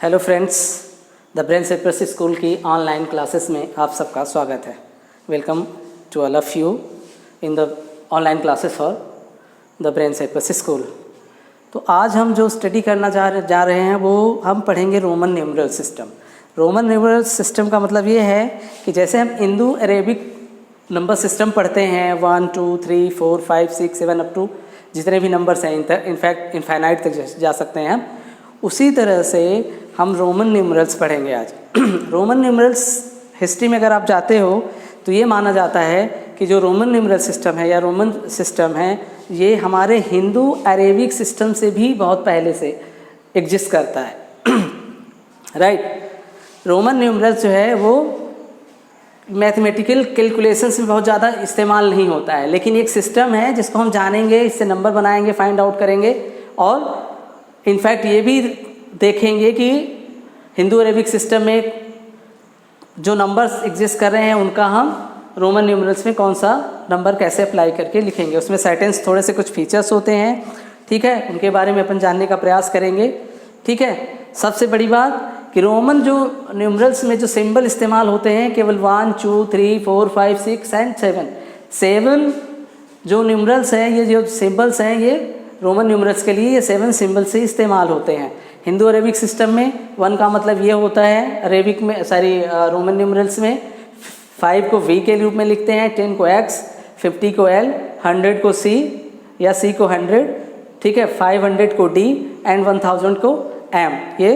Hello friends, the Brain Cyprus School की online classes में आप सबका स्वागत है। Welcome to all of you in the online classes for the Brain Cyprus School. तो आज हम जो स्टडी करना जा रहे हैं वो हम पढ़ेंगे Roman numeral system. Roman numeral system का मतलब ये है कि जैसे हम इंडो अरेबिक नंबर सिस्टम पढ़ते हैं 1 2 3 4 5 6 7 अप टू जितने भी नंबर्स हैं, इनफैक्ट इनफाइनाइट तक जा सकते हैं हम, उसी तरह से हम रोमन न्यूमरल्स पढ़ेंगे आज। रोमन न्यूमरल्स हिस्ट्री में अगर आप जाते हो तो ये माना जाता है कि जो रोमन न्यूमरल सिस्टम है या रोमन सिस्टम है ये हमारे हिंदू अरेबिक सिस्टम से भी बहुत पहले से एग्जिस्ट करता है। राइट। रोमन न्यूमरल्स जो है वो मैथमेटिकल कैलकुलेशंस में बहुत ज़्यादा इस्तेमाल नहीं होता है, लेकिन एक सिस्टम है जिसको हम जानेंगे, इससे नंबर बनाएंगे, फाइंड आउट करेंगे और इनफैक्ट ये भी देखेंगे कि हिंदू अरेबिक सिस्टम में जो नंबर्स एग्जिस्ट कर रहे हैं उनका हम रोमन न्यूमरल्स में कौन सा नंबर कैसे अप्लाई करके लिखेंगे। उसमें सर्टेन्स थोड़े से कुछ फीचर्स होते हैं, ठीक है, उनके बारे में अपन जानने का प्रयास करेंगे। ठीक है। सबसे बड़ी बात कि रोमन जो न्यूमरल्स में जो सिंबल इस्तेमाल होते हैं केवल 1 2 3 4 5 6 एंड 7 जो न्यूमरल्स हैं, ये जो सिंबल्स हैं, ये रोमन न्यूमरल्स के लिए ये 7 सिंबल से इस्तेमाल होते हैं। हिंदू अरेबिक सिस्टम में 1 का मतलब ये होता है, अरेबिक में रोमन न्यूमरल्स में 5 को V के रूप में लिखते हैं, 10 को X, 50 को L, 100 को C या C को 100, ठीक है, 500 को D एंड 1000 को M। ये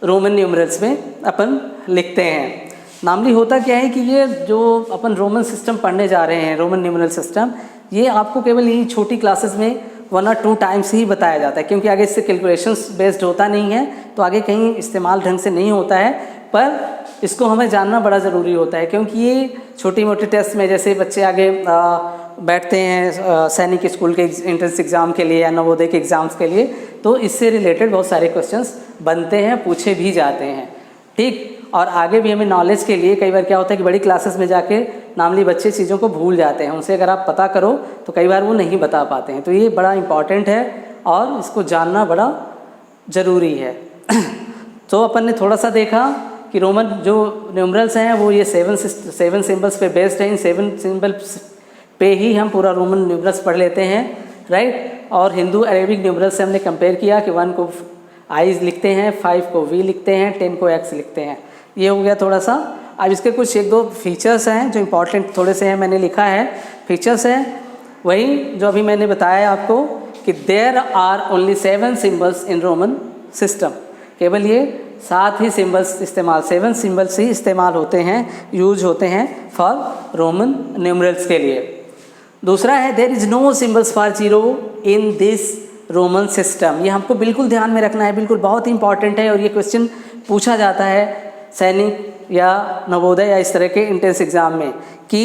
रोमन न्यूमरल्स में अपन लिखते हैं। नामली होता क्या है कि ये जो अपन रोमन सिस्टम पढ़ने जा रहे हैं, रोमन न्यूमरल सिस्टम, ये आपको केवल यही छोटी क्लासेस में 1 और 2 टाइम्स ही बताया जाता है, क्योंकि आगे इससे कैलकुलेशंस बेस्ड होता नहीं है, तो आगे कहीं इस्तेमाल ढंग से नहीं होता है। पर इसको हमें जानना बड़ा ज़रूरी होता है, क्योंकि ये छोटी मोटी टेस्ट में जैसे बच्चे आगे बैठते हैं सैनिक स्कूल के एंट्रेंस एग्ज़ाम के लिए या नवोदय के एग्ज़ाम्स के लिए, तो इससे रिलेटेड बहुत सारे क्वेश्चंस बनते हैं, पूछे भी जाते हैं। ठीक। और आगे भी हमें नॉलेज के लिए कई बार क्या होता है कि बड़ी क्लासेस में जाके नामली बच्चे चीज़ों को भूल जाते हैं, उनसे अगर आप पता करो तो कई बार वो नहीं बता पाते हैं। तो ये बड़ा इम्पॉर्टेंट है और इसको जानना बड़ा ज़रूरी है। तो अपन ने थोड़ा सा देखा कि रोमन जो न्यूमरल्स हैं वो ये 7 सिंबल्स पे बेस्ड हैं। इन 7 सिंबल्स पे ही हम पूरा रोमन न्यूमरल्स पढ़ लेते हैं। राइट। और हिंदू अरेबिक न्यूमरल्स से हमने कंपेयर किया कि 1 को आईज लिखते हैं, 5 को V लिखते हैं, 10 को X लिखते हैं। ये हो गया थोड़ा सा। अब इसके कुछ 1-2 फीचर्स हैं जो इम्पॉर्टेंट थोड़े से हैं, मैंने लिखा है। फीचर्स हैं वही जो अभी मैंने बताया आपको कि there are only 7 symbols in Roman system. केवल ये 7 ही सिम्बल्स इस्तेमाल, 7 सिम्बल्स ही इस्तेमाल होते हैं, यूज होते हैं फॉर रोमन न्यूमरल्स के लिए। दूसरा है there is no symbols for zero in this Roman system. ये हमको बिल्कुल ध्यान में रखना है, बिल्कुल बहुत इंपॉर्टेंट है और ये क्वेश्चन पूछा जाता है सैनिक या नवोदय या इस तरह के एंट्रेंस एग्ज़ाम में कि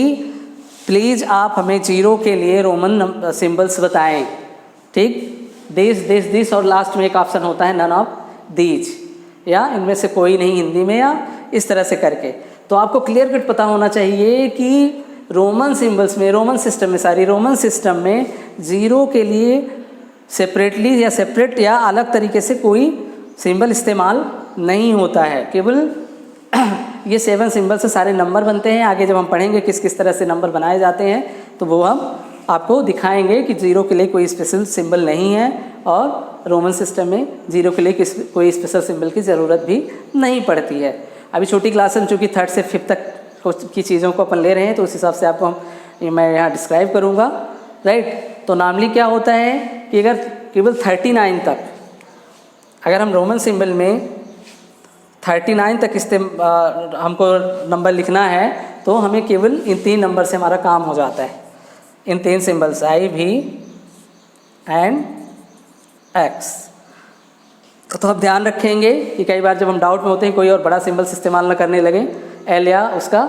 प्लीज़ आप हमें जीरो के लिए रोमन सिंबल्स बताएं। ठीक। दिस और लास्ट में एक ऑप्शन होता है नन ऑफ दीज, या इनमें से कोई नहीं हिंदी में, या इस तरह से करके। तो आपको क्लियर कट पता होना चाहिए कि रोमन सिंबल्स में, रोमन सिस्टम में जीरो के लिए सेपरेटली या सेपरेट या अलग तरीके से कोई सिंबल इस्तेमाल नहीं होता है। केवल ये 7 सिंबल से सारे नंबर बनते हैं। आगे जब हम पढ़ेंगे किस किस तरह से नंबर बनाए जाते हैं तो वो हम आपको दिखाएंगे कि जीरो के लिए कोई स्पेशल सिंबल नहीं है और रोमन सिस्टम में जीरो के लिए कोई स्पेशल सिंबल की ज़रूरत भी नहीं पड़ती है। अभी छोटी क्लास में चूँकि 3rd से 5th तक की चीज़ों को अपन ले रहे हैं तो उस हिसाब से आपको मैं यहाँ डिस्क्राइब करूँगा। राइट। तो नामली क्या होता है कि अगर केवल 39 तक, अगर हम रोमन सिंबल में 39 तक हमको नंबर लिखना है तो हमें केवल इन 3 नंबर से हमारा काम हो जाता है। इन 3 symbols I, V and X। तो अब ध्यान रखेंगे कि कई बार जब हम डाउट में होते हैं कोई और बड़ा सिंबल्स इस्तेमाल न करने लगे L या उसका,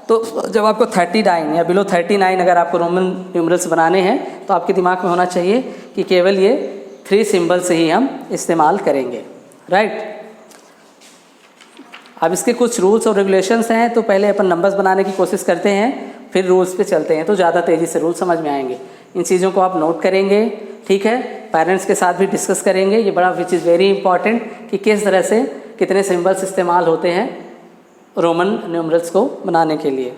तो जब आपको 39 या बिलो 39 अगर आपको रोमन न्यूमरल्स बनाने हैं तो आपके दिमाग में होना चाहिए कि केवल ये 3 सिंबल से ही हम इस्तेमाल करेंगे। राइट। अब इसके कुछ रूल्स और रेगुलेशंस हैं, तो पहले अपन नंबर्स बनाने की कोशिश करते हैं, फिर रूल्स पे चलते हैं, तो ज़्यादा तेज़ी से रूल समझ में आएंगे। इन चीज़ों को आप नोट करेंगे, ठीक है, पेरेंट्स के साथ भी डिस्कस करेंगे। ये बड़ा विच इज़ वेरी इंपॉर्टेंट कि किस तरह से कितने सिंबल्स इस्तेमाल होते हैं रोमन न्यूमरल्स को बनाने के लिए।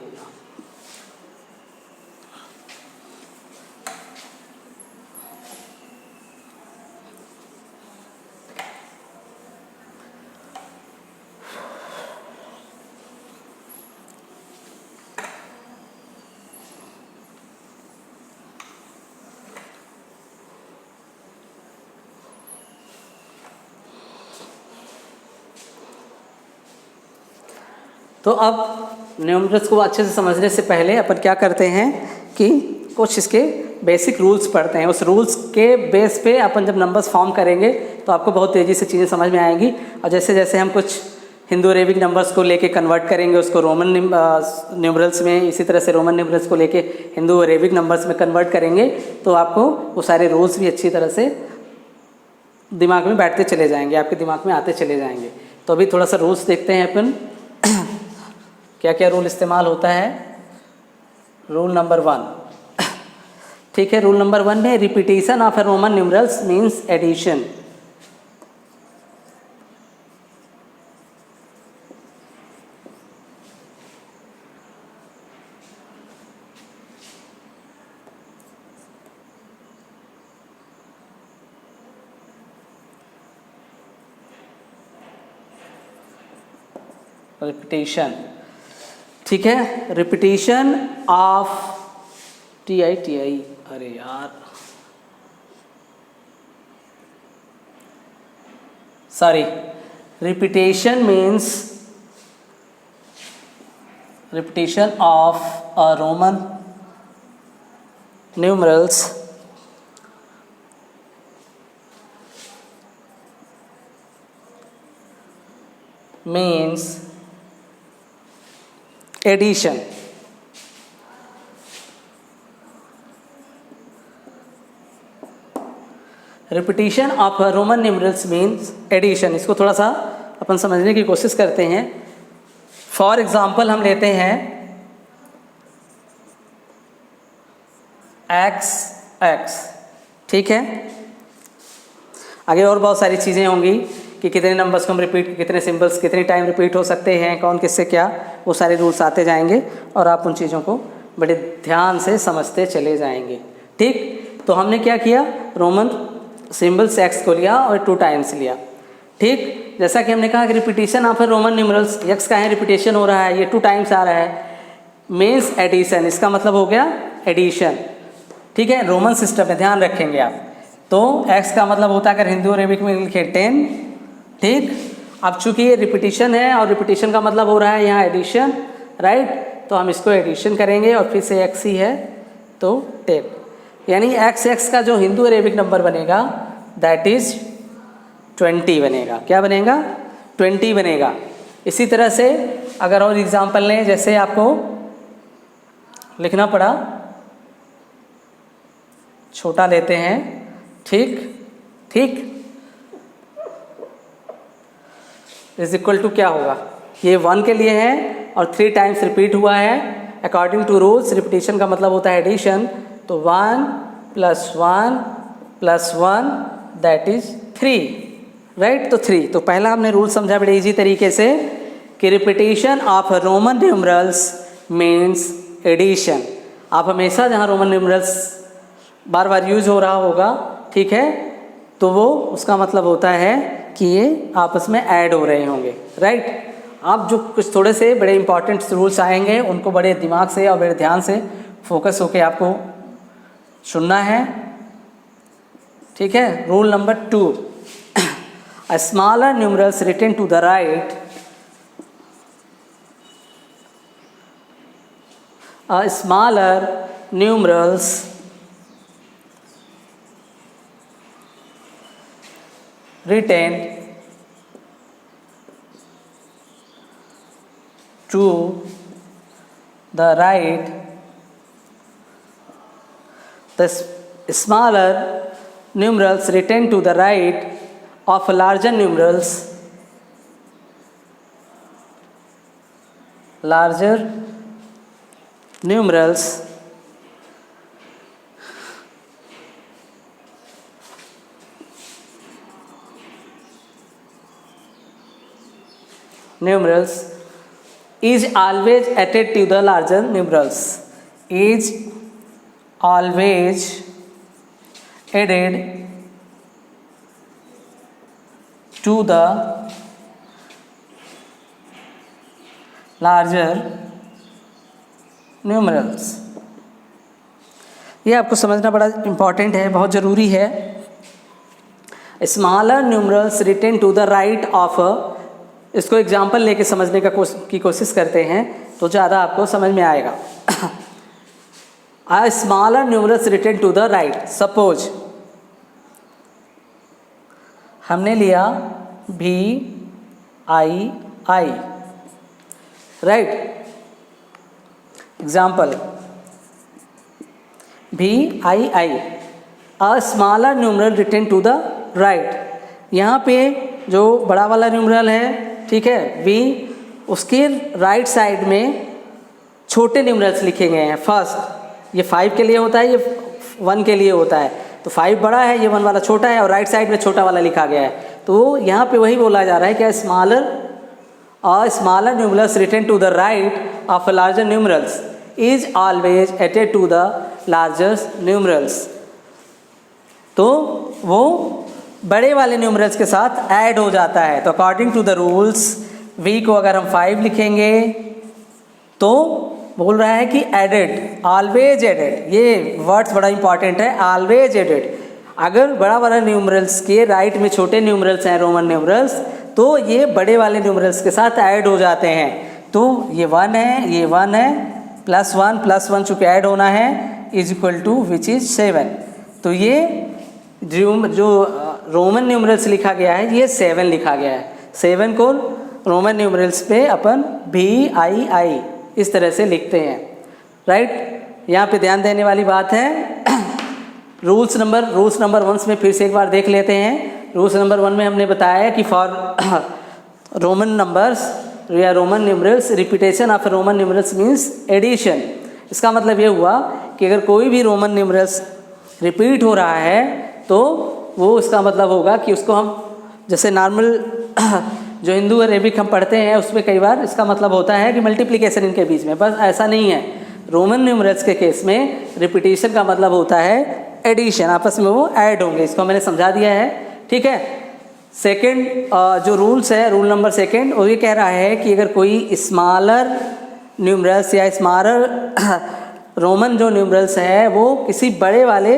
तो अब न्यूमरल्स को अच्छे से समझने से पहले अपन क्या करते हैं कि कुछ इसके बेसिक रूल्स पढ़ते हैं। उस रूल्स के बेस पे अपन जब नंबर्स फॉर्म करेंगे तो आपको बहुत तेज़ी से चीज़ें समझ में आएंगी। और जैसे जैसे हम कुछ हिंदू अरेबिक नंबर्स को लेके कन्वर्ट करेंगे उसको रोमन न्यूमरल्स में, इसी तरह से रोमन न्यूमरल्स को लेके हिंदू अरेबिक नंबर्स में कन्वर्ट करेंगे तो आपको वो सारे रूल्स भी अच्छी तरह से दिमाग में बैठते चले जाएंगे, आपके दिमाग में आते चले जाएंगे। तो अभी थोड़ा सा रूल्स देखते हैं अपन क्या क्या रूल इस्तेमाल होता है। रूल नंबर 1, ठीक है। रूल नंबर 1 में repetition of a Roman numerals means addition. Repetition, ठीक है। रिपीटेशन ऑफ टी आई, अरे यार sorry, repetition means repetition of a Roman numerals means addition। Repetition of Roman numerals means addition. इसको थोड़ा सा अपन समझने की कोशिश करते हैं। फॉर एग्जाम्पल हम लेते हैं एक्स एक्स, ठीक है। आगे और बहुत सारी चीज़ें होंगी कि कितने नंबर्स को हम रिपीट, कितने सिंबल्स कितने टाइम रिपीट हो सकते हैं, कौन किससे क्या, वो सारे रूल्स आते जाएंगे और आप उन चीज़ों को बड़े ध्यान से समझते चले जाएंगे, ठीक। तो हमने क्या किया, रोमन सिंबल्स एक्स को लिया और 2 टाइम्स लिया, ठीक। जैसा कि हमने कहा कि repetition of Roman numerals, x का है रिपीटेशन हो रहा है, ये 2 टाइम्स आ रहा है, मीन्स एडिशन। इसका मतलब हो गया एडिशन, ठीक है। रोमन सिस्टम में ध्यान रखेंगे आप। तो एक्स का मतलब होता है, अगर हिंदू अरेबिक में लिखे 10, ठीक। अब चूंकि ये रिपीटिशन है और रिपीटिशन का मतलब हो रहा है यहाँ एडिशन, राइट। तो हम इसको एडिशन करेंगे और फिर से एक्स ही है तो 10, यानी एक्स का जो हिंदू अरेबिक नंबर बनेगा दैट इज 20 बनेगा। क्या बनेगा, 20 बनेगा। इसी तरह से अगर और एग्जाम्पल लें, जैसे आपको लिखना पड़ा, छोटा लेते हैं, ठीक ठीक, इज इक्वल टू क्या होगा, ये 1 के लिए है और 3 टाइम्स रिपीट हुआ है। अकॉर्डिंग टू रूल्स रिपीटिशन का मतलब होता है एडिशन, तो 1 + 1 + 1 दैट इज 3, राइट। तो 3, तो पहला हमने रूल समझा बड़े इजी तरीके से कि repetition of Roman numerals means addition. आप हमेशा जहाँ रोमन न्यूमरल्स बार बार यूज हो रहा होगा, ठीक है, तो वो उसका मतलब होता है कि ये आपस में ऐड हो रहे होंगे, राइट। आप जो कुछ थोड़े से बड़े इंपॉर्टेंट रूल्स आएंगे उनको बड़े दिमाग से और बड़े ध्यान से फोकस होके आपको सुनना है, ठीक है। Rule number 2, a smaller numerals written to the right, a smaller numerals written to the right, the smaller numerals written to the right of larger numerals, larger numerals numerals is always added to the larger numerals. Is always added to the larger numerals. ये आपको समझना बड़ा important है, बहुत ज़रूरी है. Smaller numerals written to the right of, इसको example लेके समझने की कोशिश करते हैं तो ज़्यादा आपको समझ में आएगा. A smaller numerals written to the right. Suppose हमने लिया VII, right? Example VII, a smaller numeral written to the right. यहाँ पे जो बड़ा वाला न्यूमरल है, ठीक है, V, उसके राइट साइड में छोटे न्यूमरल्स लिखे गए हैं. फर्स्ट ये 5 के लिए होता है, ये 1 के लिए होता है, तो 5 बड़ा है, ये 1 वाला छोटा है, और राइट साइड में छोटा वाला लिखा गया है. तो यहाँ पे वही बोला जा रहा है कि smaller numerals written to the right of larger numerals is always added to the larger numerals. तो वो बड़े वाले न्यूमरल्स के साथ ऐड हो जाता है. तो according to the rules V को अगर हम 5 लिखेंगे तो बोल रहा है कि एडेड, ऑलवेज एडेड. ये वर्ड्स बड़ा इंपॉर्टेंट है, ऑलवेज एडेड. अगर बड़ा बड़ा न्यूमरल्स के राइट में छोटे न्यूमरल्स हैं, रोमन न्यूमरल्स, तो ये बड़े वाले न्यूमरल्स के साथ ऐड हो जाते हैं. तो ये 1 है, ये 1 है, +1 चूँकि ऐड होना है, is equal to which is 7. तो ये जो रोमन न्यूमरल्स लिखा गया है, ये 7 लिखा गया है. 7 को रोमन न्यूमरल्स पे अपन VII इस तरह से लिखते हैं, राइट. यहाँ पे ध्यान देने वाली बात है, रूल्स नंबर 1 में फिर से एक बार देख लेते हैं. रूल्स नंबर 1 में हमने बताया कि फॉर रोमन नंबर्स या Roman numerals, repetition of Roman numerals means addition. इसका मतलब ये हुआ कि अगर कोई भी रोमन न्यूमरल्स रिपीट हो रहा है तो वो इसका मतलब होगा कि उसको हम जैसे नॉर्मल जो हिंदू अरेबिक हम पढ़ते हैं उसमें कई बार इसका मतलब होता है कि मल्टीप्लिकेशन इनके बीच में, बस ऐसा नहीं है. रोमन न्यूमरल्स के केस में रिपीटेशन का मतलब होता है एडिशन, आपस में वो ऐड होंगे. इसको मैंने समझा दिया है, ठीक है. सेकंड जो रूल्स है, रूल नंबर 2 वो ये कह रहा है कि अगर कोई स्मॉलर न्यूमरल्स या स्मॉलर रोमन जो न्यूमरल्स है वो किसी बड़े वाले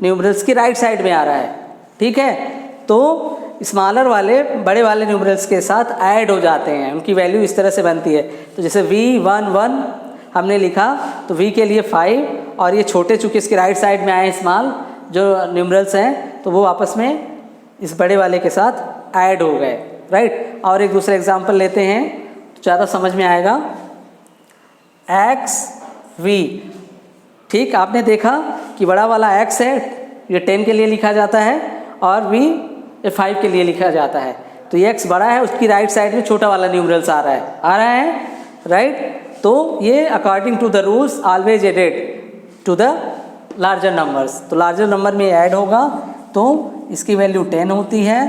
न्यूमरल्स की राइट साइड में आ रहा है, ठीक है, तो स्मॉलर वाले बड़े वाले न्यूमरल्स के साथ ऐड हो जाते हैं. उनकी वैल्यू इस तरह से बनती है. तो जैसे V11 हमने लिखा तो V के लिए 5, और ये छोटे चूँकि इसके राइट साइड में आए स्मॉल जो न्यूमरल्स हैं, तो वो आपस में इस बड़े वाले के साथ ऐड हो गए, राइट. और एक दूसरा एग्जांपल लेते हैं तो ज़्यादा समझ में आएगा. XV, ठीक, आपने देखा कि बड़ा वाला X है, ये 10 के लिए लिखा जाता है, और V 5 के लिए लिखा जाता है. तो ये X बड़ा है, उसकी राइट साइड में छोटा वाला न्यूमरल्स आ रहा है, राइट. तो ये according to the rules always added to the larger numbers. तो लार्जर नंबर में ऐड होगा तो इसकी वैल्यू 10 होती है,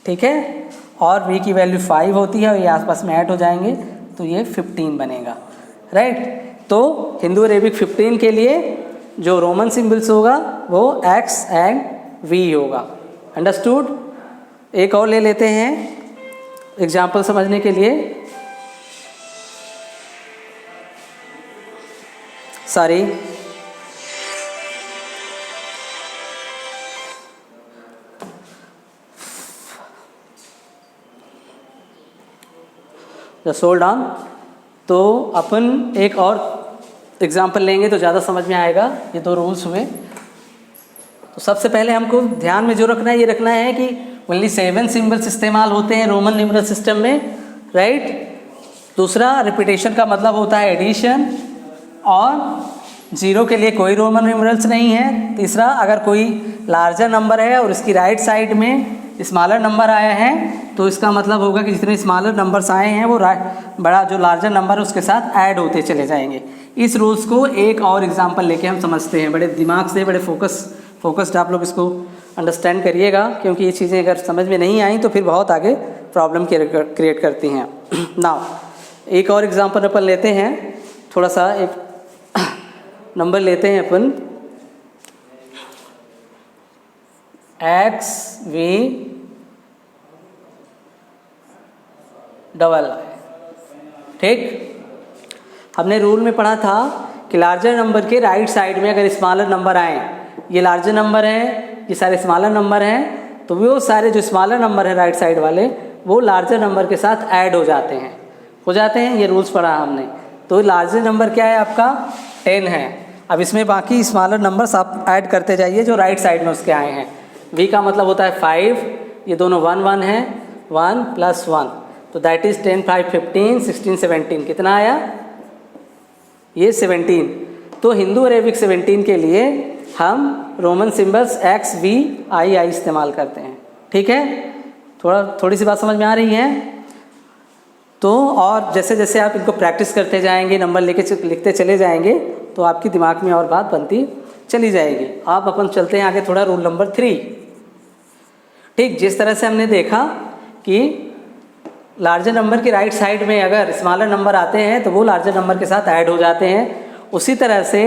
ठीक है, और V की वैल्यू 5 होती है, और ये आसपास में ऐड हो जाएंगे तो ये 15 बनेगा, राइट. तो हिंदू अरेबिक 15 के लिए जो रोमन सिंबल्स होगा वो X एंड V होगा. अंडरस्टूड. एक और ले लेते हैं एग्जाम्पल समझने के लिए. Sorry, just hold on. तो अपन एक और एग्जाम्पल लेंगे तो ज़्यादा समझ में आएगा. ये 2 रूल्स हुए. तो सबसे पहले हमको ध्यान में जो रखना है, ये रखना है कि ओनली 7 सिंबल्स इस्तेमाल होते हैं रोमन न्यूमरल सिस्टम में, राइट. दूसरा, रिपीटेशन का मतलब होता है एडिशन, और 0 के लिए कोई रोमन न्यूमरल्स नहीं है. तीसरा, अगर कोई लार्जर नंबर है और इसकी राइट साइड में स्मॉलर नंबर आया है तो इसका मतलब होगा कि जितने स्मॉलर नंबर्स आए हैं वो बड़ा जो लार्जर नंबर है उसके साथ ऐड होते चले जाएंगे. इस रूल्स को एक और एग्जांपल लेके हम समझते हैं. बड़े दिमाग से, बड़े फोकस्ड आप लोग इसको अंडरस्टैंड करिएगा, क्योंकि ये चीज़ें अगर समझ में नहीं आई तो फिर बहुत आगे प्रॉब्लम क्रिएट करती हैं। नाउ एक और एग्जांपल अपन लेते हैं, थोड़ा सा एक नंबर लेते हैं अपन XV डबल आई। ठीक, हमने रूल में पढ़ा था कि लार्जर नंबर के राइट साइड में अगर स्मॉलर नंबर आए, ये लार्जर नंबर है, ये सारे स्मॉलर नंबर हैं, तो वो सारे जो स्मॉलर नंबर है राइट साइड वाले वो लार्जर नंबर के साथ ऐड हो जाते हैं, ये रूल्स पढ़ा हमने। तो लार्जर नंबर क्या है आपका 10 है। अब इसमें बाकी स्मॉलर नंबर्स आप ऐड करते जाइए जो राइट साइड में उसके आए हैं। V का मतलब होता है 5, ये दोनों 1 1 है, 1 + 1, तो दैट इज़ 10 5 15 16 17, कितना आया ये 17। तो हिंदू अरेबिक 17 के लिए हम रोमन सिंबल्स XVII इस्तेमाल करते हैं। ठीक है, थोड़ी सी बात समझ में आ रही है। तो और जैसे जैसे आप इनको प्रैक्टिस करते जाएंगे, नंबर लिखते चले जाएंगे, तो आपकी दिमाग में और बात बनती चली जाएगी। आप अपन चलते हैं आगे थोड़ा रूल नंबर 3। ठीक, जिस तरह से हमने देखा कि लार्जर नंबर के राइट साइड में अगर स्मॉलर नंबर आते हैं तो वो लार्जर नंबर के साथ ऐड हो जाते हैं, उसी तरह से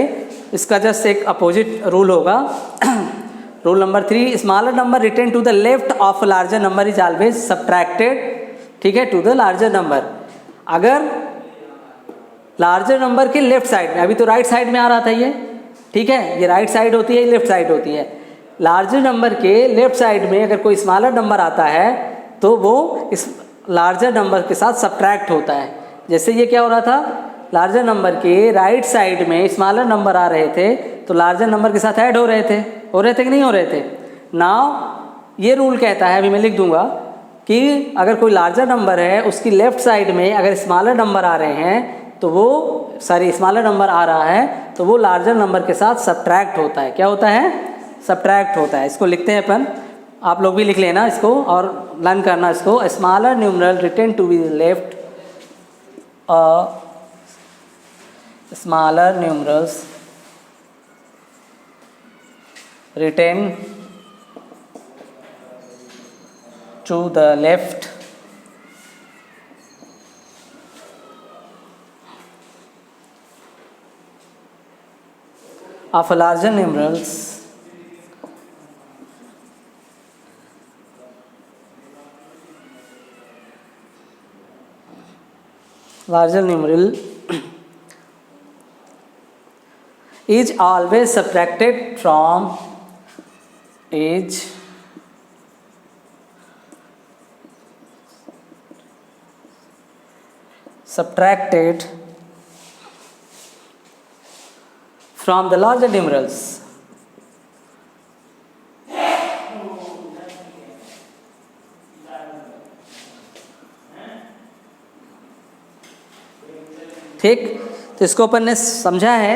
इसका जस्ट एक अपोजिट रूल होगा। Rule number 3, smaller number written to the left of larger number is always subtracted, ठीक है, टू द लार्जर नंबर। अगर लार्जर नंबर के लेफ्ट साइड में, अभी तो राइट साइड में आ रहा था ये, ठीक है, ये राइट साइड होती है, ये लेफ्ट साइड होती है। लार्जर नंबर के लेफ्ट साइड में अगर कोई स्मॉलर नंबर आता है तो वो इस लार्जर नंबर के साथ सब्ट्रैक्ट होता है। जैसे ये क्या हो रहा था, लार्जर नंबर के राइट साइड में स्मॉलर नंबर आ रहे थे तो लार्जर नंबर के साथ ऐड हो रहे थे कि नहीं हो रहे थे। नाउ ये रूल कहता है, अभी मैं लिख दूंगा कि अगर कोई लार्जर नंबर है उसकी लेफ्ट साइड में अगर स्मॉलर नंबर आ रहे हैं तो वो स्मॉलर नंबर आ रहा है तो वो लार्जर नंबर के साथ सब्ट्रैक्ट होता है। क्या होता है, सब्ट्रैक्ट होता है। इसको लिखते हैं अपन, आप लोग भी लिख लेना इसको और लर्न करना इसको। Smaller numeral written to be left, smaller numerals written to the left of larger numerals is always subtracted from from the larger numerals. ठीक, तो इसको अपन ने समझा है,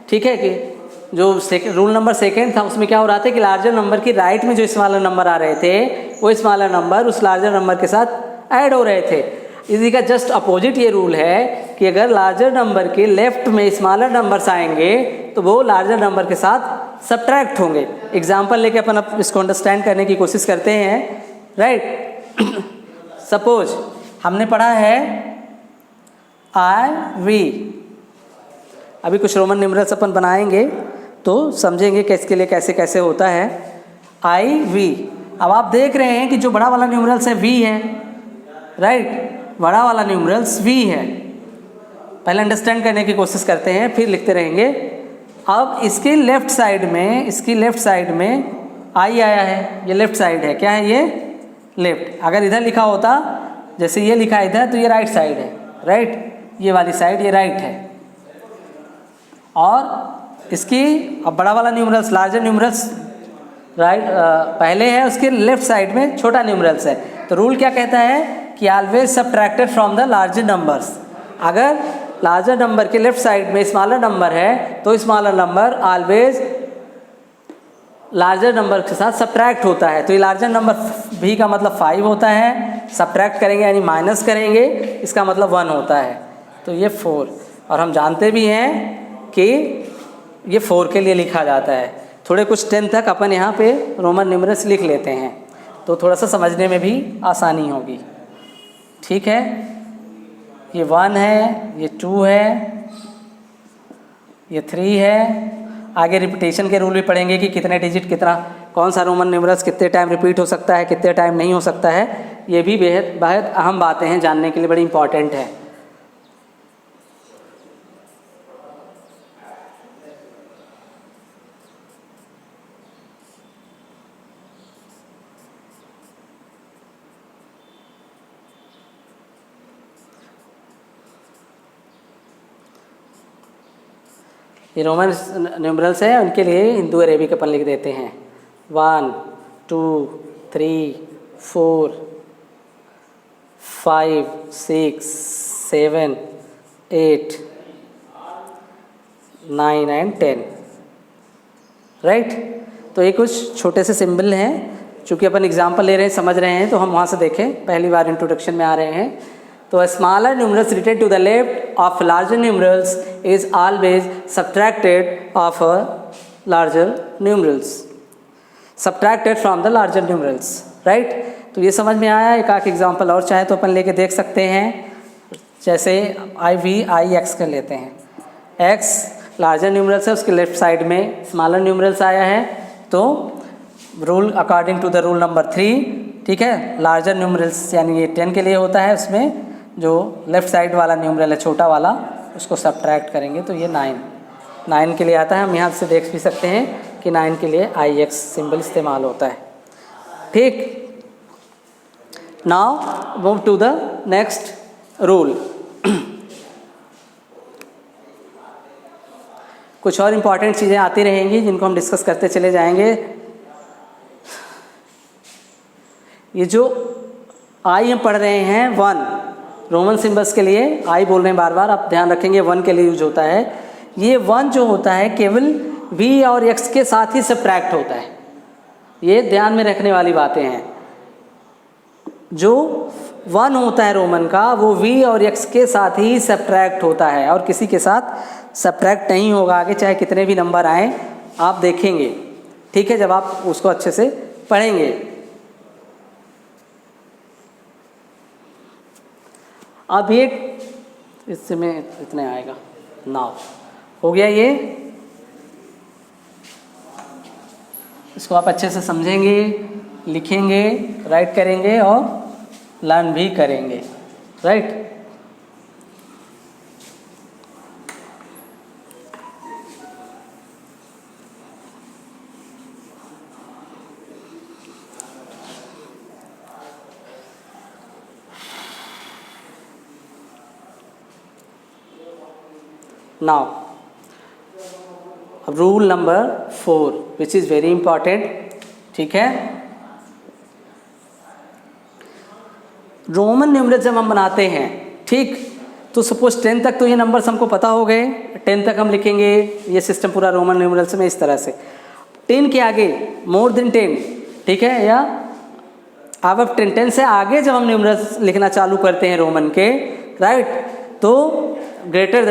ठीक है, कि जो रूल नंबर सेकेंड था उसमें क्या हो रहा था कि लार्जर नंबर की राइट में जो स्मॉलर नंबर आ रहे थे वो स्मॉलर नंबर उस लार्जर नंबर के साथ ऐड हो रहे थे। इसी का जस्ट अपोजिट ये रूल है कि अगर लार्जर नंबर के लेफ्ट में स्मॉलर नंबर्स आएंगे तो वो लार्जर नंबर के साथ सब्ट्रैक्ट होंगे। एग्जाम्पल लेके अपन अब इसको अंडरस्टैंड करने की कोशिश करते हैं। राइट, सपोज हमने पढ़ा है IV, अभी कुछ रोमन न्यूमरल्स अपन बनाएंगे तो समझेंगे कि इसके लिए कैसे कैसे होता है। IV, अब आप देख रहे हैं कि जो बड़ा वाला न्यूमरल्स है V है, राइट, बड़ा वाला न्यूमरल्स V है। पहले अंडरस्टैंड करने की कोशिश करते हैं फिर लिखते रहेंगे। अब इसके लेफ्ट साइड में, इसकी लेफ्ट साइड में I आया है, ये लेफ्ट साइड है, क्या है ये, लेफ्ट। अगर इधर लिखा होता, जैसे ये लिखा है इधर, तो ये राइट साइड है, राइट, ये वाली साइड ये राइट है। और इसकी अब बड़ा वाला न्यूमरल्स, लार्जर न्यूमरल्स राइट पहले है, उसके लेफ्ट साइड में छोटा न्यूमरल्स है। तो रूल क्या कहता है कि always subtracted from the larger numbers. अगर लार्जर नंबर के लेफ्ट साइड में स्मॉलर नंबर है तो smaller number always larger number के साथ सब्ट्रैक्ट होता है। तो ये लार्जर नंबर V का मतलब 5 होता है, सब्ट्रैक्ट करेंगे यानी माइनस करेंगे, इसका मतलब 1 होता है, तो ये 4। और हम जानते भी हैं कि ये 4 के लिए लिखा जाता है। थोड़े कुछ 10 तक अपन यहाँ पे रोमन न्यूमरल्स लिख लेते हैं तो थोड़ा सा समझने में भी आसानी होगी। ठीक है, ये 1 है, ये 2 है, ये 3 है। आगे रिपीटेशन के रूल भी पढ़ेंगे कि कितने डिजिट कितना, कौन सा रोमन न्यूमरल्स कितने टाइम रिपीट हो सकता है, कितने टाइम नहीं हो सकता है। ये भी बेहद बेहद अहम बातें हैं, जानने के लिए बड़ी इंपॉर्टेंट है। ये रोमन न्यूमरल्स है, उनके लिए हिंदू अरेबिक अपन लिख देते हैं। 1 2 3 4 5 6 7 8 9 एंड 10, राइट। तो ये कुछ छोटे से सिंबल हैं, चूँकि अपन एग्जाम्पल ले रहे हैं, समझ रहे हैं, तो हम वहाँ से देखें, पहली बार इंट्रोडक्शन में आ रहे हैं। तो smaller numerals related to the left of larger numerals is always subtracted of larger numerals, subtracted from the larger numerals, right. तो ये समझ में आया। एक आख एग्जाम्पल और चाहे तो अपन लेके देख सकते हैं, जैसे IX कर लेते हैं। X लार्जर न्यूमरल्स है, उसके लेफ्ट साइड में स्मॉलर न्यूमरल्स आया है, तो rule according to the rule number 3, ठीक है, लार्जर न्यूमरल्स यानी ये 10 के लिए होता है, उसमें जो लेफ़्ट साइड वाला न्यूमरल है छोटा वाला, उसको सब्ट्रैक्ट करेंगे तो ये 9 के लिए आता है। हम यहाँ से देख भी सकते हैं कि 9 के लिए IX सिंबल इस्तेमाल होता है, ठीक। Now move to the next rule. कुछ और इम्पॉर्टेंट चीज़ें आती रहेंगी जिनको हम डिस्कस करते चले जाएंगे। ये जो आई हम पढ़ रहे हैं 1 रोमन सिंबल्स के लिए आई बोल रहे हैं बार बार, आप ध्यान रखेंगे 1 के लिए यूज होता है। ये 1 जो होता है केवल V और X के साथ ही सब्ट्रैक्ट होता है, ये ध्यान में रखने वाली बातें हैं। जो 1 होता है रोमन का, वो V और X के साथ ही सब्ट्रैक्ट होता है और किसी के साथ सब्ट्रैक्ट नहीं होगा। आगे चाहे कितने भी नंबर आए आप देखेंगे, ठीक है, जब आप उसको अच्छे से पढ़ेंगे। अब ये इससे में इतने आएगा, नाउ हो गया ये। इसको आप अच्छे से समझेंगे, लिखेंगे, राइट करेंगे और लर्न भी करेंगे, right. Now, rule number 4 which is very important, ठीक है। रोमन न्यूमरल जब हम बनाते हैं, ठीक, तो सपोज 10 तक तो ये नंबर्स हमको पता हो गए, 10 तक हम लिखेंगे ये सिस्टम पूरा रोमन न्यूमरल्स में इस तरह से। 10 के आगे मोर देन 10, ठीक है, या अब 10 से आगे जब हम न्यूमरल्स लिखना चालू करते हैं रोमन के, राइट, तो ग्रेटर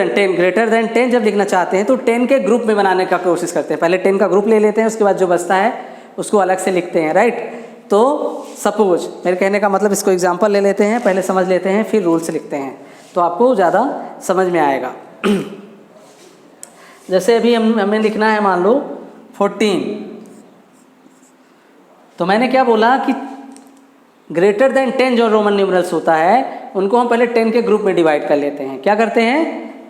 देन 10 जब लिखना चाहते हैं तो 10 के ग्रुप में बनाने का कोशिश करते हैं। पहले 10 का ग्रुप ले लेते हैं, उसके बाद जो बचता है उसको अलग से लिखते हैं, राइट। तो सपोज, मेरे कहने का मतलब, इसको एग्जांपल ले लेते हैं, पहले समझ लेते हैं, फिर रूल से लिखते हैं, तो आपको ज़्यादा समझ में आएगा। जैसे अभी हमें लिखना है, मान लो 14, तो मैंने क्या बोला कि ग्रेटर देन 10 जो रोमन न्यूमरल्स होता है उनको हम पहले 10 के ग्रुप में डिवाइड कर लेते हैं। क्या करते हैं?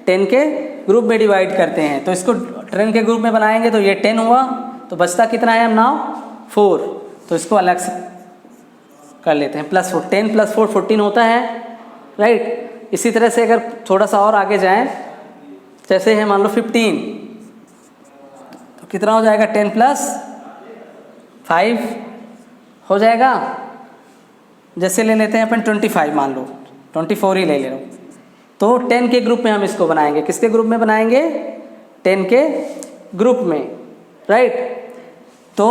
10 के ग्रुप में डिवाइड करते हैं। तो इसको 10 के ग्रुप में बनाएंगे तो ये 10 हुआ, तो बचता कितना है हम नाउ 4, तो इसको अलग से कर लेते हैं, +4, 10 + 4 14 होता है, राइट। इसी तरह से अगर थोड़ा सा और आगे जाएं, जैसे है मान लो 15, तो कितना हो जाएगा? 10 + 5 हो जाएगा। जैसे ले लेते हैं अपन 25, मान लो 24 ही ले लो, तो 10 के ग्रुप में हम इसको बनाएंगे। किसके ग्रुप में बनाएंगे? 10 के ग्रुप में, राइट। तो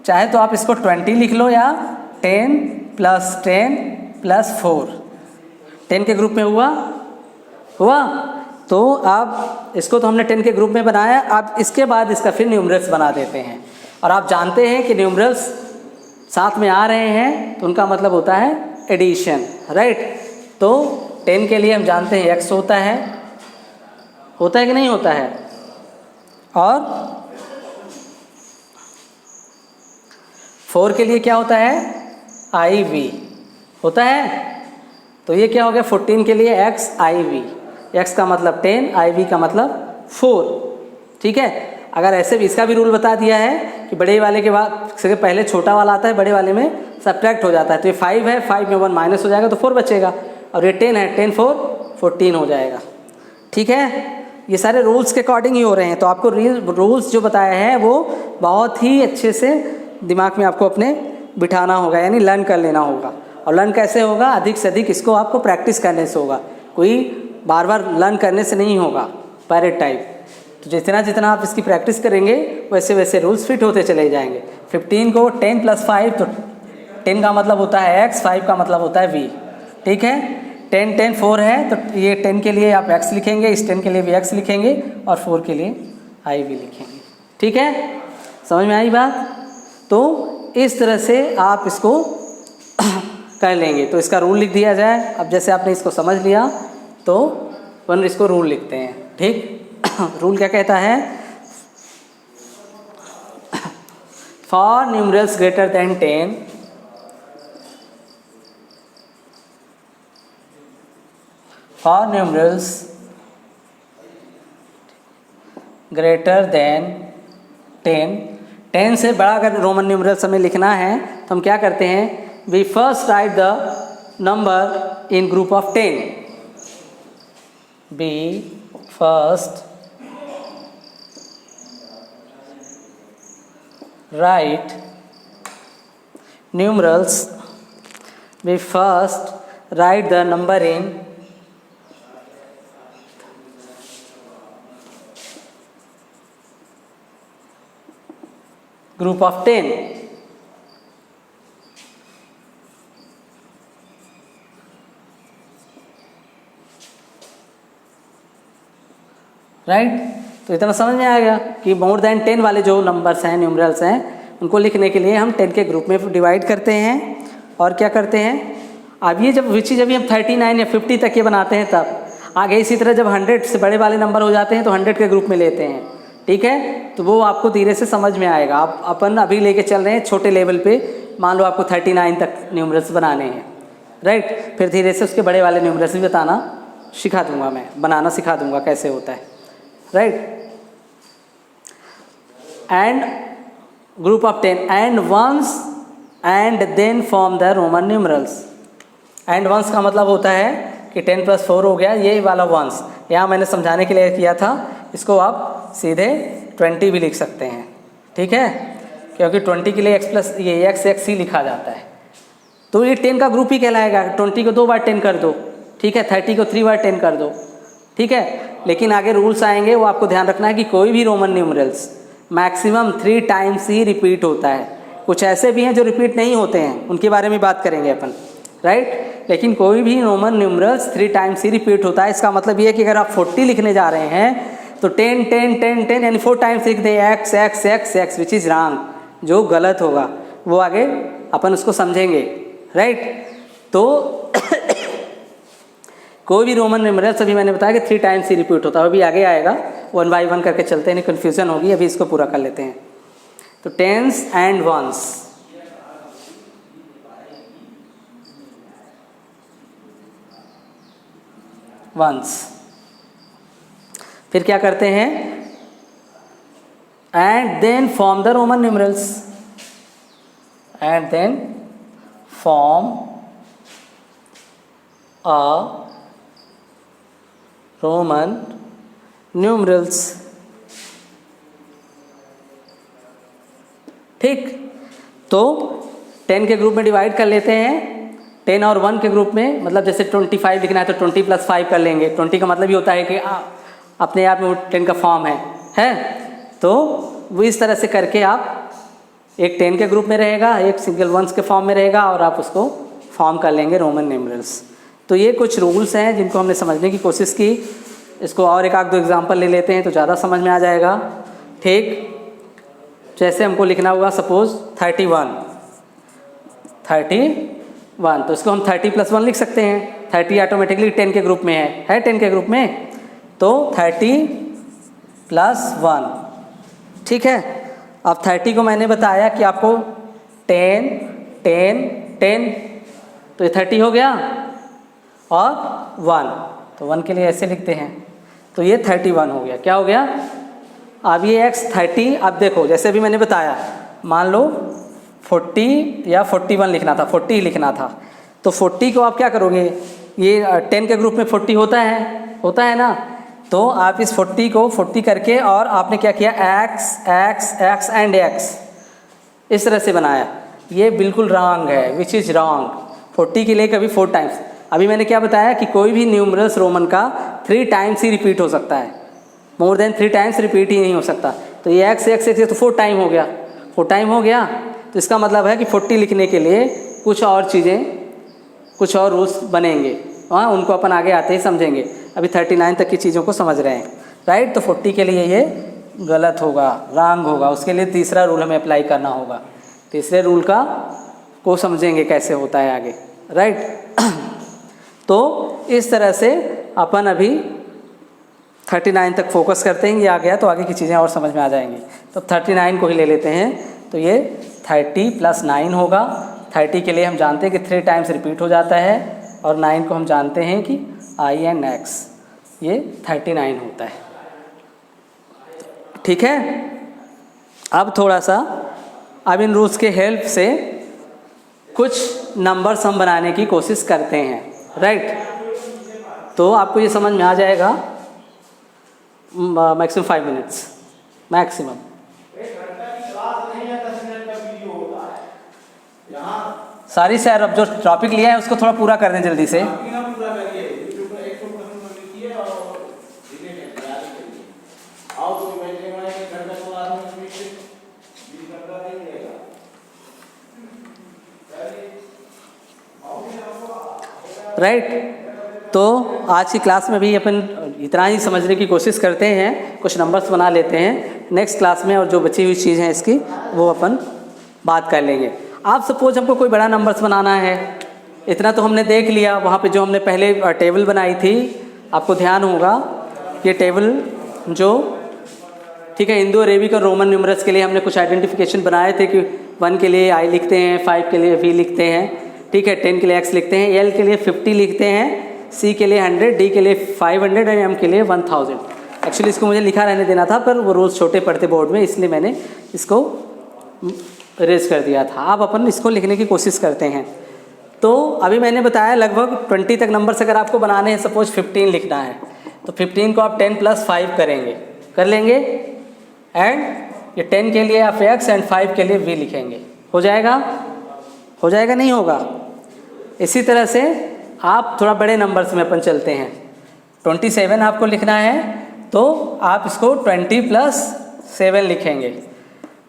चाहे तो आप इसको 20 लिख लो या 10 + 10 + 4, 10 के ग्रुप में हुआ। तो आप इसको, तो हमने 10 के ग्रुप में बनाया। आप इसके बाद इसका फिर न्यूमरल्स बना देते हैं, और आप जानते हैं कि न्यूमरल्स साथ में आ रहे हैं तो उनका मतलब होता है एडिशन, राइट। तो 10 के लिए हम जानते हैं x होता है कि नहीं होता है, और 4 के लिए क्या होता है, IV होता है। तो ये क्या हो गया, 14 के लिए x IV, x का मतलब 10, IV का मतलब 4, ठीक है। अगर ऐसे भी इसका भी रूल बता दिया है कि बड़े वाले के बाद से पहले छोटा वाला आता है, बड़े वाले में सब्ट्रैक्ट हो जाता है। तो ये 5 है, 5 में 1 माइनस हो जाएगा तो 4 बचेगा, और ये 10 है, 10 4 14 हो जाएगा, ठीक है। ये सारे रूल्स के अकॉर्डिंग ही हो रहे हैं। तो आपको रूल्स जो बताया है वो बहुत ही अच्छे से दिमाग में आपको अपने बिठाना होगा, यानी लर्न कर लेना होगा। और लर्न कैसे होगा, अधिक से अधिक इसको आपको प्रैक्टिस करने से होगा, कोई बार बार लर्न करने से नहीं होगा, पैरेट टाइप। तो जितना जितना आप इसकी प्रैक्टिस करेंगे वैसे वैसे रूल्स फिट होते चले जाएंगे। 15 को 10 + 5, तो 10 का मतलब होता है x, 5 का मतलब होता है v, ठीक है। 10 10 4 है, तो ये 10 के लिए आप x लिखेंगे, इस 10 के लिए भी x लिखेंगे, और 4 के लिए i भी लिखेंगे, ठीक है। समझ में आई बात। तो इस तरह से आप इसको कर लेंगे। तो इसका रूल लिख दिया जाए। अब जैसे आपने इसको समझ लिया तो अपन इसको रूल लिखते हैं, ठीक। रूल क्या कहता है, for numerals greater than 10 for numerals greater than 10 से बड़ा अगर रोमन न्यूमरल्स हमें लिखना है तो हम क्या करते हैं, we first write the number in group of 10, be first write numerals, we first write the number in group of 10, right. तो इतना समझ में आएगा कि मोर देन 10 वाले जो नंबर्स हैं, न्यूमरल्स हैं, उनको लिखने के लिए हम 10 के ग्रुप में डिवाइड करते हैं। और क्या करते हैं, अब ये जब विच जब हम 39 या 50 तक ये बनाते हैं, तब आगे इसी तरह जब 100 से बड़े वाले नंबर हो जाते हैं तो 100 के ग्रुप में लेते हैं, ठीक है। तो वो आपको धीरे से समझ में आएगा। आप अपन अभी लेके चल रहे हैं छोटे लेवल पे, मान लो आपको 39 तक न्यूमरल्स बनाने हैं, राइट। फिर धीरे से उसके बड़े वाले न्यूमरल्स भी बताना सिखा दूंगा, मैं बनाना सिखा दूंगा कैसे होता है, right. And group of 10 and ones and then form the Roman numerals. And ones का मतलब होता है कि 10 + 4 हो गया, ये वाला वंस यहाँ मैंने समझाने के लिए किया था। इसको आप सीधे 20 भी लिख सकते हैं, ठीक है, क्योंकि 20 के लिए x ही लिखा जाता है। तो ये 10 का ग्रुप ही कहलाएगा। 20 को 2 बार 10 कर दो, ठीक है, 30 को 3 बार 10 कर दो, ठीक है। लेकिन आगे रूल्स आएंगे, वो आपको ध्यान रखना है कि कोई भी रोमन न्यूमरल्स मैक्सिमम 3 टाइम्स ही रिपीट होता है। कुछ ऐसे भी हैं जो रिपीट नहीं होते हैं, उनके बारे में बात करेंगे अपन, राइट। लेकिन कोई भी रोमन न्यूमरल्स 3 टाइम्स ही रिपीट होता है। इसका मतलब ये है कि अगर आप 40 लिखने जा रहे हैं तो 10 10 10 10 यानी 4 टाइम्स लिख दें x x x x, which is wrong, जो गलत होगा वो आगे अपन उसको समझेंगे, राइट। तो कोई भी रोमन न्यूमरल्स, अभी मैंने बताया कि 3 टाइम्स ही रिपीट होता है, अभी आगे आएगा, 1 बाय 1 करके चलते हैं, नहीं कन्फ्यूजन होगी। अभी इसको पूरा कर लेते हैं। तो टेंस एंड वंस, फिर क्या करते हैं, and then form the Roman numerals, and then form a Roman numerals, ठीक। तो 10 के ग्रुप में डिवाइड कर लेते हैं। 10 और 1 के ग्रुप में, मतलब जैसे 25 लिखना है तो 20 + 5 कर लेंगे। 20 का मतलब ये होता है कि अपने आप में वो 10 का फॉर्म है। तो वो इस तरह से करके आप एक 10 के ग्रुप में रहेगा, एक सिंगल वंस के फॉर्म में रहेगा, और आप उसको फॉर्म कर लेंगे रोमन न्यूमरल्स। तो ये कुछ रूल्स हैं जिनको हमने समझने की कोशिश की। इसको और एक आध दो एग्जाम्पल ले लेते हैं तो ज़्यादा समझ में आ जाएगा, ठीक। जैसे हमको लिखना हुआ सपोज 31, तो इसको हम 30 + 1 लिख सकते हैं। 30 ऑटोमेटिकली 10 के ग्रुप में है 10 के ग्रुप में, तो 30 + 1, ठीक है। अब 30 को मैंने बताया कि आपको 10 10 10, तो ये 30 हो गया, और 1, तो 1 के लिए ऐसे लिखते हैं, तो ये 31 हो गया। क्या हो गया? अब ये x 30, अब देखो जैसे अभी मैंने बताया, मान लो 40 या 41 लिखना था, 40 ही लिखना था, तो 40 को आप क्या करोगे, ये 10 के ग्रुप में 40 होता है ना, तो आप इस 40 को 40 करके, और आपने क्या किया, x x x and x इस तरह से बनाया। ये बिल्कुल रॉन्ग है, विच इज़ रॉन्ग। 40 के लिए कभी 4 टाइम्स, अभी मैंने क्या बताया कि कोई भी न्यूमरल्स रोमन का 3 टाइम्स ही रिपीट हो सकता है, मोर देन 3 टाइम्स रिपीट ही नहीं हो सकता। तो ये x x x तो 4 टाइम हो गया, 4 टाइम हो गया, तो इसका मतलब है कि 40 लिखने के लिए कुछ और चीज़ें, कुछ और रूल्स बनेंगे, हाँ, उनको अपन आगे आते ही समझेंगे। अभी 39 तक की चीज़ों को समझ रहे हैं, राइट। तो 40 के लिए ये गलत होगा, रॉन्ग होगा, उसके लिए तीसरा रूल हमें अप्लाई करना होगा। तीसरे रूल को समझेंगे कैसे होता है आगे, राइट। तो इस तरह से अपन अभी 39 तक फोकस करते हैं, ये आ गया तो आगे की चीज़ें और समझ में आ जाएंगी। तो 39 को ही ले लेते हैं, तो ये 30 + 9 होगा। 30 के लिए हम जानते हैं कि 3 टाइम्स रिपीट हो जाता है, और 9 को हम जानते हैं कि i एंड x, ये 39 होता है, ठीक है। अब थोड़ा सा अब इन रूल्स के हेल्प से कुछ नंबर्स हम बनाने की कोशिश करते हैं, राइट। तो आपको ये समझ में आ जाएगा मैक्सिमम 5 मिनट्स मैक्सिमम। सारी सर अब जो टॉपिक लिया है उसको थोड़ा पूरा कर दें जल्दी से। राइट, तो आज की क्लास में भी अपन इतना ही समझने की कोशिश करते हैं, कुछ नंबर्स बना लेते हैं। नेक्स्ट क्लास में और जो बची हुई चीज़ है इसकी वो अपन बात कर लेंगे। आप सपोज हमको कोई बड़ा नंबर्स बनाना है, इतना तो हमने देख लिया। वहाँ पे जो हमने पहले टेबल बनाई थी, आपको ध्यान होगा ये टेबल जो, ठीक है, इंडो अरेबिक और रोमन न्यूमरल्स के लिए हमने कुछ आइडेंटिफिकेशन बनाए थे कि 1 के लिए I लिखते हैं, 5 के लिए V लिखते हैं, ठीक है, 10 के लिए X लिखते हैं, L के लिए 50 लिखते हैं, C के लिए 100, D के लिए 500 और M के लिए 1000। एक्चुअली इसको मुझे लिखा रहने देना था, पर वो रोज़ छोटे पढ़ते बोर्ड में, इसलिए मैंने इसको इरेज कर दिया था। अब अपन इसको लिखने की कोशिश करते हैं। तो अभी मैंने बताया लगभग 20 तक नंबर्स अगर आपको बनाने हैं, सपोज 15 लिखना है, तो 15 को आप 10 + 5 करेंगे, कर लेंगे, एंड ये 10 के लिए आप X एंड 5 के लिए V लिखेंगे। हो जाएगा? हो जाएगा, नहीं होगा? इसी तरह से आप थोड़ा बड़े नंबर्स में अपन चलते हैं। 27 आपको लिखना है, तो आप इसको 20 + 7 लिखेंगे।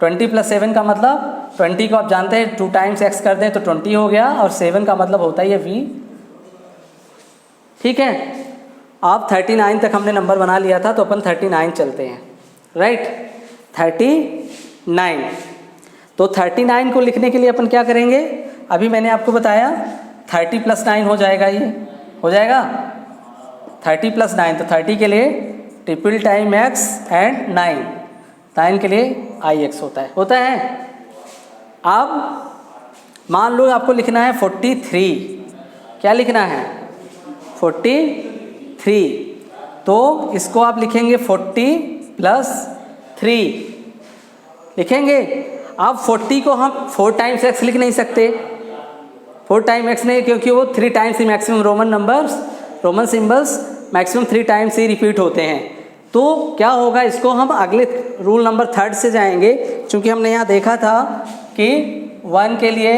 20 + 7 का मतलब 20 को आप जानते हैं 2 टाइम्स X कर दें तो 20 हो गया, और 7 का मतलब होता है ये V, ठीक है। आप 39 तक हमने नंबर बना लिया था, तो अपन 39 चलते हैं, राइट। 39, तो 39 को लिखने के लिए अपन क्या करेंगे, अभी मैंने आपको बताया 30 + 9 हो जाएगा, ये हो जाएगा 30 + 9, तो 30 के लिए ट्रिपल टाइम X एंड 9 के लिए IX होता है। अब मान लो आपको लिखना है 43, क्या लिखना है 43, तो इसको आप लिखेंगे 40 + 3 लिखेंगे। अब 40 को हम 4 टाइम्स X लिख नहीं सकते, 4 टाइम X नहीं, क्योंकि वो 3 टाइम्स ही maximum Roman symbols maximum 3 times ही रिपीट होते हैं। तो क्या होगा, इसको हम अगले रूल नंबर 3 से जाएंगे, क्योंकि हमने यहाँ देखा था कि 1 के लिए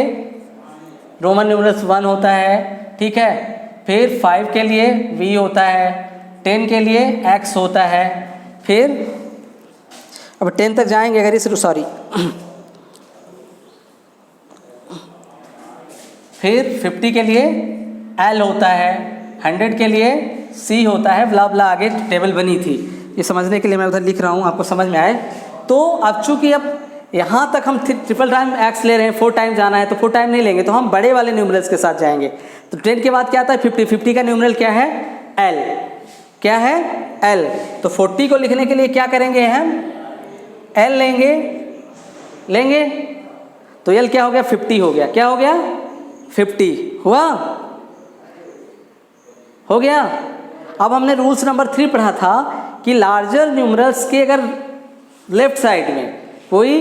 रोमन न्यूमरल्स 1 होता है, ठीक है, फिर 5 के लिए V होता है, 10 के लिए X होता है, फिर अब 10 तक जाएंगे अगर इस फिर 50 के लिए L होता है, 100 के लिए C होता है, ब्ला ब्ला आगे टेबल बनी थी। ये समझने के लिए मैं उधर लिख रहा हूँ, आपको समझ में आए। तो अब चूँकि अब यहाँ तक हम ट्रिपल टाइम एक्स ले रहे हैं, 4 टाइम जाना है तो 4 टाइम नहीं लेंगे, तो हम बड़े वाले न्यूमरल्स के साथ जाएंगे। तो 10 के बाद क्या आता है 50, 50 का न्यूमरल क्या है L, क्या है L। तो 40 को लिखने के लिए क्या करेंगे हम L लेंगे तो L क्या हो गया 50 हो गया, क्या हो गया 50 हो गया। अब हमने रूल्स नंबर 3 पढ़ा था कि लार्जर न्यूमरल्स के अगर लेफ्ट साइड में कोई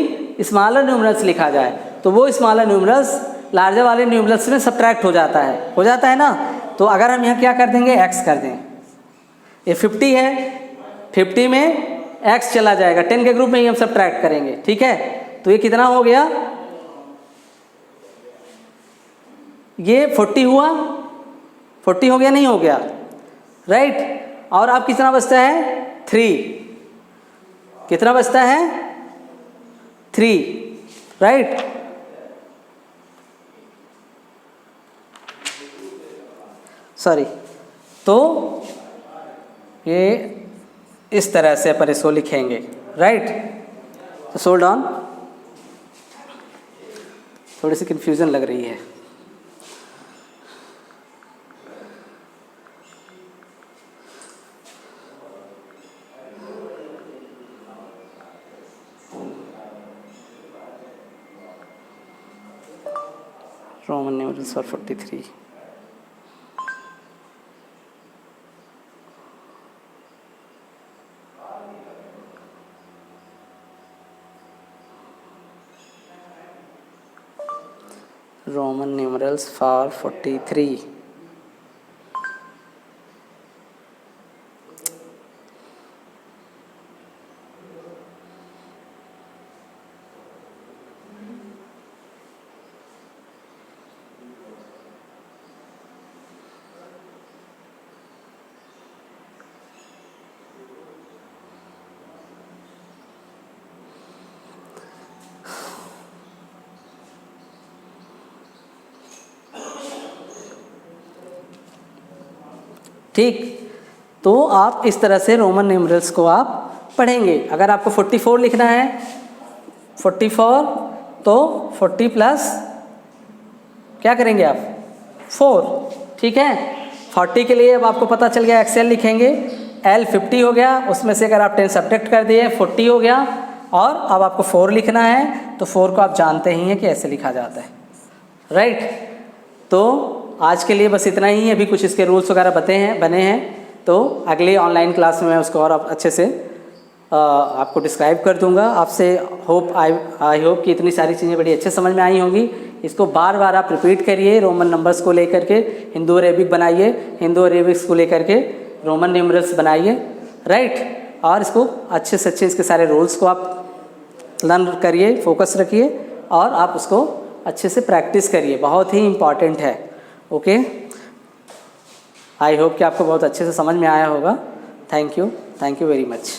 स्मॉलर न्यूमरल्स लिखा जाए तो वो स्मॉलर न्यूमरल्स लार्जर वाले न्यूमरल्स में सब्ट्रैक्ट हो जाता है ना। तो अगर हम यहाँ क्या कर देंगे x कर दें, ये 50 है, 50 में x चला जाएगा, 10 के ग्रुप में ही हम सब्ट्रैक्ट करेंगे, ठीक है। तो ये कितना हो गया, ये 40 हुआ, 40 हो गया नहीं हो गया, राइट। और अब कितना बचता है 3, कितना बचता है 3, राइट। सॉरी, तो ये इस तरह से अपन इसको लिखेंगे, राइट। तो सोल्ड ऑन, थोड़ी सी कंफ्यूजन लग रही है। Roman numerals for 43. Roman numerals for 43. ठीक, तो आप इस तरह से रोमन न्यूमरल्स को आप पढ़ेंगे। अगर आपको 44 लिखना है, 44 तो 40 प्लस क्या करेंगे आप 4, ठीक है। 40 के लिए अब आपको पता चल गया एक्सेल लिखेंगे, L 50 हो गया, उसमें से अगर आप 10 सब्ट्रैक्ट कर दिए 40 हो गया। और अब आपको 4 लिखना है तो 4 को आप जानते ही हैं कि ऐसे लिखा जाता है, राइट। तो आज के लिए बस इतना ही है, अभी कुछ इसके रूल्स वगैरह बने हैं, तो अगले ऑनलाइन क्लास में मैं उसको और अच्छे से आपको डिस्क्राइब कर दूंगा। आपसे आई होप कि इतनी सारी चीज़ें बड़ी अच्छे समझ में आई होंगी। इसको बार बार आप रिपीट करिए, रोमन नंबर्स को लेकर के हिंदू अरेबिक बनाइए, हिंदू अरेबिक्स को लेकर के रोमन न्यूमरल्स बनाइए, राइट। और इसको अच्छे से अच्छे इसके सारे रूल्स को आप लर्न करिए, फोकस रखिए और आप उसको अच्छे से प्रैक्टिस करिए, बहुत ही इम्पॉर्टेंट है। ओके, आई होप कि आपको बहुत अच्छे से समझ में आया होगा। Thank you very much.